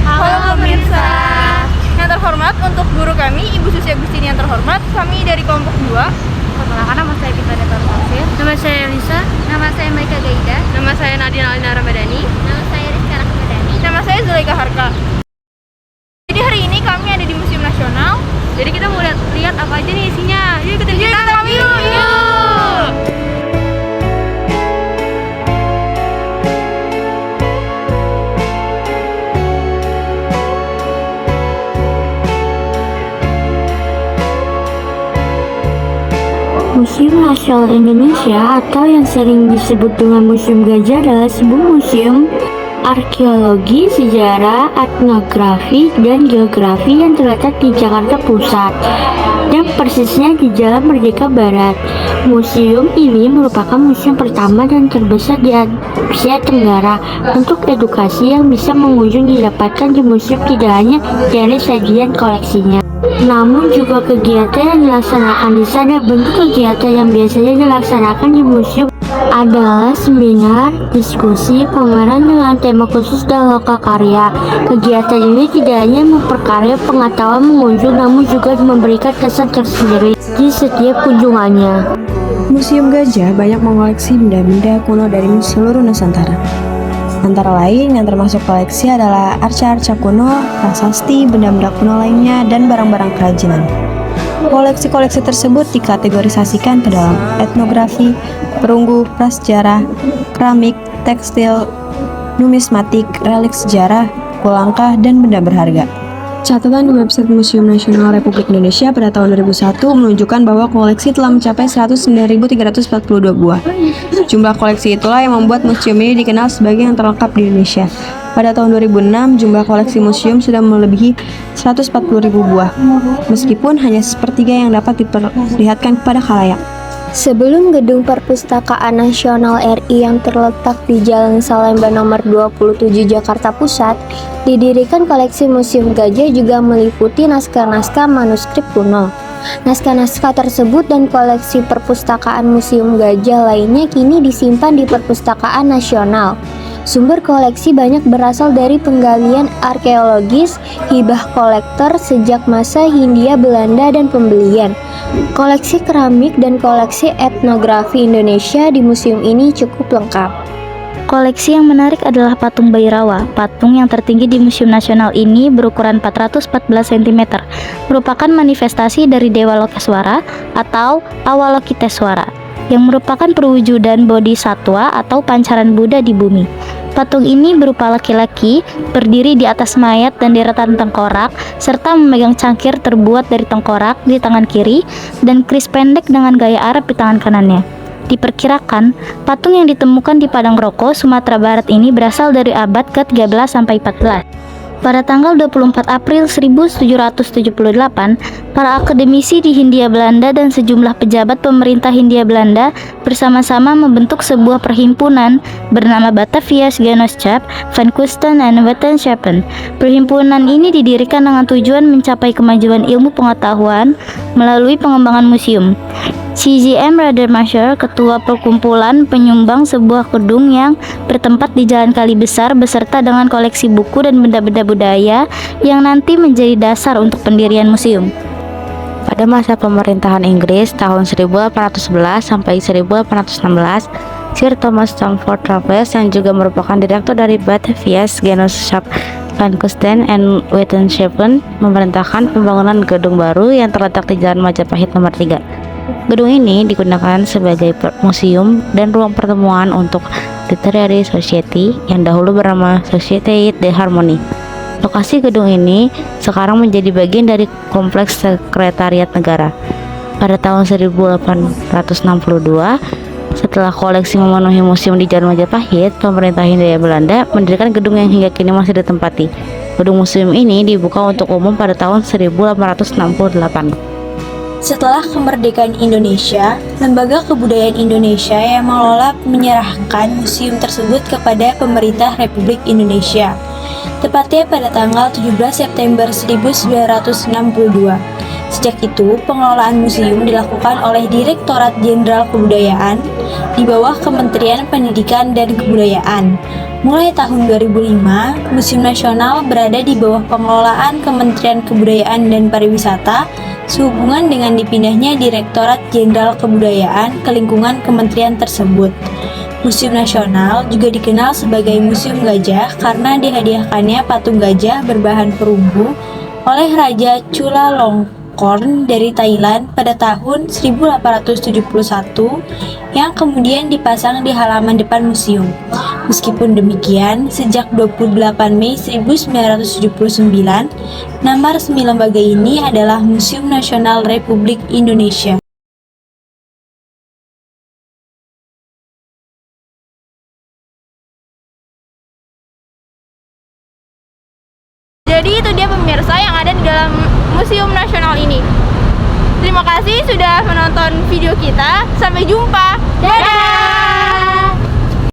Halo pemirsa. Yang terhormat, untuk guru kami, Ibu Susi Agustini yang terhormat, kami dari kelompok 2. Perkenalkan, nama saya Pita Netar Tafsir. Nama saya Elisa. Nama saya Maika Gaida. Nama saya Nadine Alina Ramadhani. Nama saya Rizka Rahmadani. Nama saya Zulaika Harka. Jadi hari ini kami ada di Museum Nasional. Jadi kita mau lihat apa aja nih isinya. Yuk ikutin Yuk, kita. kami yuk. Museum Nasional Indonesia atau yang sering disebut dengan Museum Gajah adalah sebuah museum arkeologi, sejarah, etnografi, dan geografi yang terletak di Jakarta Pusat dan persisnya di Jalan Merdeka Barat. Museum ini merupakan museum pertama dan terbesar di Asia Tenggara untuk edukasi yang bisa mengunjung didapatkan di museum tidak hanya dari sajian koleksinya, namun juga kegiatan yang dilaksanakan di sana. Bentuk kegiatan yang biasanya dilaksanakan di museum adalah seminar, diskusi, pameran dengan tema khusus dan lokakarya. Kegiatan ini tidak hanya memperkaya pengetahuan pengunjung, namun juga memberikan kesan tersendiri di setiap kunjungannya. Museum Gajah banyak mengoleksi benda-benda kuno dari seluruh Nusantara. Antara lain yang termasuk koleksi adalah arca-arca kuno, prasasti, benda-benda kuno lainnya, dan barang-barang kerajinan. Koleksi-koleksi tersebut dikategorisasikan ke dalam etnografi, perunggu, prasejarah, keramik, tekstil, numismatik, relik sejarah, kulangkah, dan benda berharga. Catatan di website Museum Nasional Republik Indonesia pada tahun 2001 menunjukkan bahwa koleksi telah mencapai 109.342 buah. Jumlah koleksi itulah yang membuat museum ini dikenal sebagai yang terlengkap di Indonesia. Pada tahun 2006, jumlah koleksi museum sudah melebihi 140.000 buah, meskipun hanya sepertiga yang dapat diperlihatkan kepada khalayak. Sebelum Gedung Perpustakaan Nasional RI yang terletak di Jalan Salemba nomor 27 Jakarta Pusat didirikan, koleksi Museum Gajah juga meliputi naskah-naskah manuskrip kuno. Naskah-naskah tersebut dan koleksi perpustakaan Museum Gajah lainnya kini disimpan di Perpustakaan Nasional. Sumber koleksi banyak berasal dari penggalian arkeologis, hibah kolektor sejak masa Hindia Belanda, dan pembelian. Koleksi keramik dan koleksi etnografi Indonesia di museum ini cukup lengkap. Koleksi yang menarik adalah patung bayi rawa. Patung yang tertinggi di Museum Nasional ini berukuran 414 cm, merupakan manifestasi dari Dewa Lokeswara atau Awalokiteswara, yang merupakan perwujudan bodhisatwa atau pancaran Buddha di bumi. Patung ini berupa laki-laki, berdiri di atas mayat dan deretan tengkorak, serta memegang cangkir terbuat dari tengkorak di tangan kiri dan keris pendek dengan gaya Arab di tangan kanannya. Diperkirakan, patung yang ditemukan di Padang Roko, Sumatera Barat ini berasal dari abad ke-13 sampai 14. Pada tanggal 24 April 1778, para akademisi di Hindia Belanda dan sejumlah pejabat pemerintah Hindia Belanda bersama-sama membentuk sebuah perhimpunan bernama Batavia's Genootschap van Kunsten en Wetenschappen. Perhimpunan ini didirikan dengan tujuan mencapai kemajuan ilmu pengetahuan melalui pengembangan museum. CZM Radermasher, ketua perkumpulan, penyumbang sebuah gedung yang bertempat di Jalan Kali Besar beserta dengan koleksi buku dan benda-benda budaya yang nanti menjadi dasar untuk pendirian museum. Pada masa pemerintahan Inggris tahun 1811 sampai 1816, Sir Thomas Stamford Raffles yang juga merupakan direktur dari Batavia's Genootschap van Kunsten en Wetenschappen memerintahkan pembangunan gedung baru yang terletak di Jalan Majapahit nomor 3. Gedung ini digunakan sebagai museum dan ruang pertemuan untuk Literary Society yang dahulu bernama Société de Harmonie. Lokasi gedung ini sekarang menjadi bagian dari Kompleks Sekretariat Negara. Pada tahun 1862, setelah koleksi memenuhi museum di Jalan Majapahit, pemerintah Hindia Belanda mendirikan gedung yang hingga kini masih ditempati. Gedung museum ini dibuka untuk umum pada tahun 1868. Setelah kemerdekaan Indonesia, Lembaga Kebudayaan Indonesia yang mengelola menyerahkan museum tersebut kepada Pemerintah Republik Indonesia, tepatnya pada tanggal 17 September 1962. Sejak itu, pengelolaan museum dilakukan oleh Direktorat Jenderal Kebudayaan di bawah Kementerian Pendidikan dan Kebudayaan. Mulai tahun 2005, Museum Nasional berada di bawah pengelolaan Kementerian Kebudayaan dan Pariwisata sehubungan dengan dipindahnya Direktorat Jenderal Kebudayaan ke lingkungan kementerian tersebut. Museum Nasional juga dikenal sebagai Museum Gajah karena dihadiahkannya patung gajah berbahan perunggu oleh Raja Chulalongkorn dari Thailand pada tahun 1871 yang kemudian dipasang di halaman depan museum. Meskipun demikian, sejak 28 Mei 1979, nama resmi lembaga ini adalah Museum Nasional Republik Indonesia. Jadi itu dia pemirsa yang ada di dalam Museum Nasional ini. Terima kasih sudah menonton video kita. Sampai jumpa. Dadah!